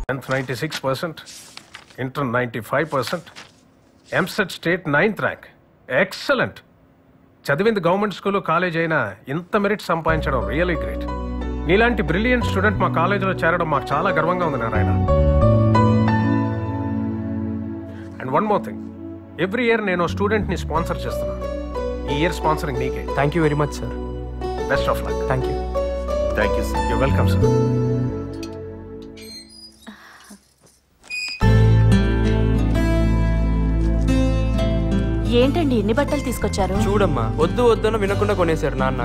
10th 96%, Inter 95%, MSET State 9th rank. Excellent. చదివింది government school college అయినా ఇంత merit సంపాదించడం రియలీ గ్రేట్. నీలాంటి బ్రిలియంట్ స్టూడెంట్ మా కాలేజీలో చేరడం మాకు చాలా గర్వంగా ఉంది Narayana. And one more thing, every year నేను స్టూడెంట్ని స్పాన్సర్ చేస్తున్నాను. ఈ ఇయర్ స్పాన్సరింగ్ నీకే. Thank you very much sir. Best of luck. Thank you. Thank you sir. You welcome sir. ఏంటండి ఎన్ని బట్టలు తీసుకొచ్చారు? చూడమ్మా, వద్దు వద్దన వినకుండా కొనేశారు నాన్న.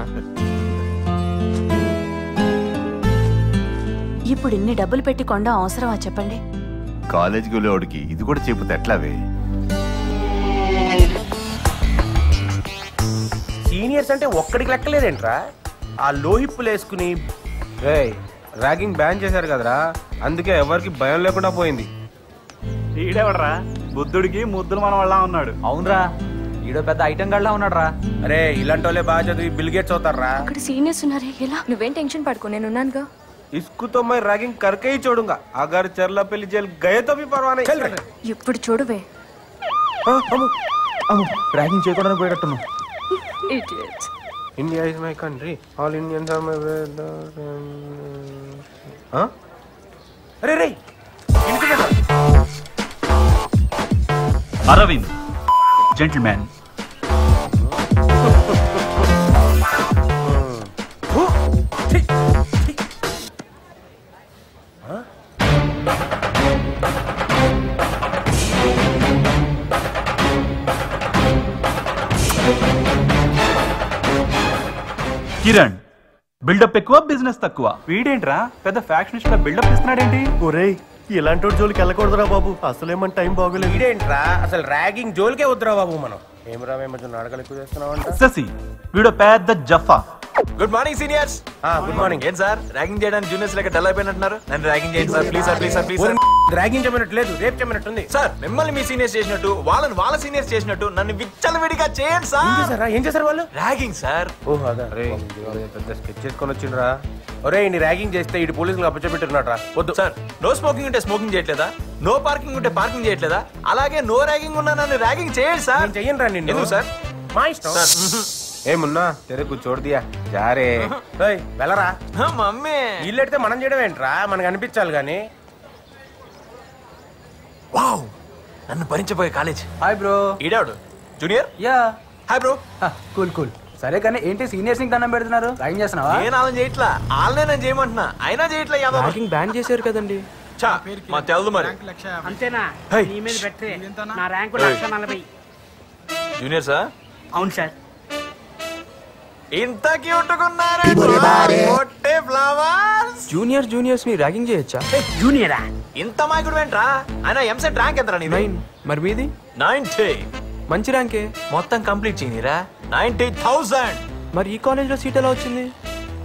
ఇప్పుడు ఇన్ని డబ్బులు పెట్టి కొండ అవసరమా చెప్పండి? కాలేజీకి వెళ్ళేవాడికి ఇది కూడా చెబుతే ఎట్లావే? సీనియర్స్ అంటే ఒక్కడికి లెక్కలేదేంట్రా? ఆ లోహిప్పులు వేసుకుని ర్యాగింగ్ బ్యాన్ చేశారు కదరా, అందుకే ఎవరికి భయం లేకుండా పోయింది. ఈడెవడరా? బుద్ధుడికి ముద్దులు మన వాళ్ళ ఉన్నాడు. అవునరా, ఈడో పెద్ద ఐటమ్ గడ్లా ఉన్నాడు రా. అరే ఇలాంటి వాళ్ళే బాగా చదివి బిల్ గేట్స్ అవుతారా? అక్కడ సీనియర్స్ ఉన్నారే, ఎలా? నువ్వేం టెన్షన్ పడుకో, నేను ఉన్నానుగా. ఇస్కుతో మై ర్యాగింగ్ करके ही छोड़ूंगा अगर चरलापल्ली जेल गए तो भी परवाह नहीं. चल रहे ఇప్పుడు చూడవే. ర్యాగింగ్ చేయకుండా పోయేటట్టున్నావు. India is my country, all Indians are my brother. अरे रे అరవింద్ జెంటిల్మెన్. కిరణ్, బిల్డప్ ఎక్కువ బిజినెస్ తక్కువ. వీడేంట్రా పెద్ద ఫ్యాక్షనిస్ట్ లా బిల్డప్ ఇస్తున్నాడేంటి? ఒరేయ్, ఇలాంటి జోలికి వెళ్ళకూడదురా బాబు, అసలేమని టైం బాగోలేదు. ఇదేంట్రా అసలు ర్యాగింగ్ జోలికే వద్దురా బాబు. మనం ఏమరా మేము నాటకాలు ఎక్కువ చేస్తున్నామంట. శశి, వీడు పెద్ద జఫా. Good morning seniors. Good morning. ఏం సార్ ర్యాగింగ్ చేయడానికి జూనియర్స్ లెక్క డల్ అయిపోయినట్టున్నారు? నన్ను ర్యాగింగ్ చేయండి sir, please sir, please sir, please sir. Ragging చేయమన్నట్టు లేదు, రేప్ చేయమన్నట్టుంది సార్. మిమ్మల్ని మీ సీనియర్స్ చేసినట్టు వాళ్ళని వాళ్ళ సీనియర్స్ చేసినట్టు నన్ను విచ్చలవిడిగా చేయండి సార్. ఏం చేశారు వాళ్ళు? Ragging sir. ఓహో అదే. పెద్ద స్కెచ్ చేసుకొని వచ్చిండ్రా. ఒరే ఇన్ని ర్యాగింగ్ చేస్తే ఇటు పోలీసులు అప్పచెప్పెట్టున్నాడు రా. వద్దు సార్. నో స్మోకింగ్ ఉంటే స్మోకింగ్ చేయట్లేదా? నో పార్కింగ్ ఉంటే పార్కింగ్ చేయట్లేదా? అలాగే నో ర్యాగింగ్ ఉన్నా నన్ను ర్యాగింగ్ చేయండి సార్. చెయ్యను రా నిన్ను. ఎందుకు సార్? మా ఇష్టం సార్. ఏమున్నా తెరే కూర్చోడు దియా జారే. వెళ్ళరా మమ్మీ. ఇల్లు ఎడితే మనం చేయడం ఏంట్రా, మనకు అనిపించాలి గానీ. వావ్, నన్ను భరించబోయే కాలేజ్. Hi bro. ఈడాడు junior. Yeah hi bro. Cool cool. సరే కానీ ఏంటి సీనియర్స్ కి దండం పెడుతున్నారు? ర్యాగింగ్ చేస్తున్నావా? నేను అలా చేయట్లా, వాళ్ళనే నేను చేయమంటున్నా. అయినా చేయట్లా. ర్యాగింగ్ బ్యాన్ చేశారు కదండి. చా మా తెలదు మరి. అంతేనా? నీ మీద పెట్టే నా ర్యాంకు 140. Junior sir. అవును సార్. ఇంత క్యూట్ గున్నారా ఫ్లవర్స్. జూనియర్స్ ని ర్యాగింగ్ చేయొచ్చా? జూనియరా? ఇంత మాయకుడు ఏంట్రా? ఆయన ఎంసెట్ ర్యాంక్ ఎంతరా నీది? 9. మరి మీది? 90. మంచి ర్యాంకే. మొత్తం కంప్లీట్ చేయనిరా. 90,000. మరి ఈ కాలేజ్ లో సీట్ ఎలా వచ్చింది?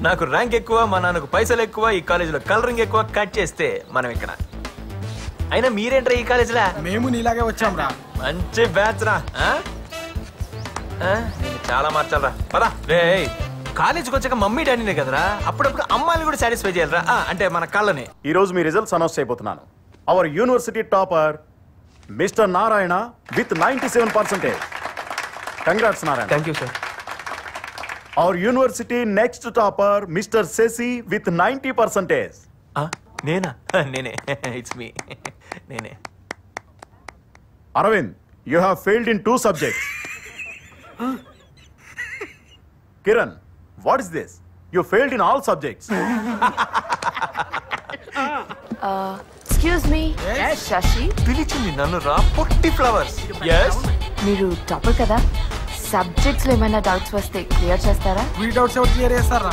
నాకు ర్యాంక్ ఎక్కువ, మా నాన్నకు పైసలు ఎక్కువ, ఈ కాలేజీలో కలరింగ్ ఎక్కువ. కట్ చేస్తే మనం ఇక్కడ. అయినా మీరేంట్రా ఈ కాలేజీలా? మేము నీలాగే వచ్చాం రా. మంచి బ్యాచ్ రా. చాలా మార్చాలరా. పదా రే. కాలేజీకి వచ్చాక మమ్మీ డాడీనే కదరా, అప్పుడప్పుడు అమ్మాయిని కూడా సాటిస్ఫై చేయాలరా. అంటే మన కళ్ళని. ఈ రోజు మీ రిజల్ట్స్ అనౌన్స్ చేయబోతున్నాను. Our university topper mister Narayana with 97%. Congrats Narayana. Thank you sir. Our university next topper mister Sashi with 90%. నేనా? నేనే. It's me. నేనే. Aravind, you have failed in 2 subjects. Kiran, what is this? You failed in all subjects. Excuse me. Shashi పిలిచింది నన్ను రా. పొట్టి flowers. yes. మీరు topper కదా, subjects లో ఏమైనా డౌట్స్ వస్తే క్లియర్ చేస్తారా? వీ డౌట్స్ ఎవరు క్లియర్ చేస్తారా?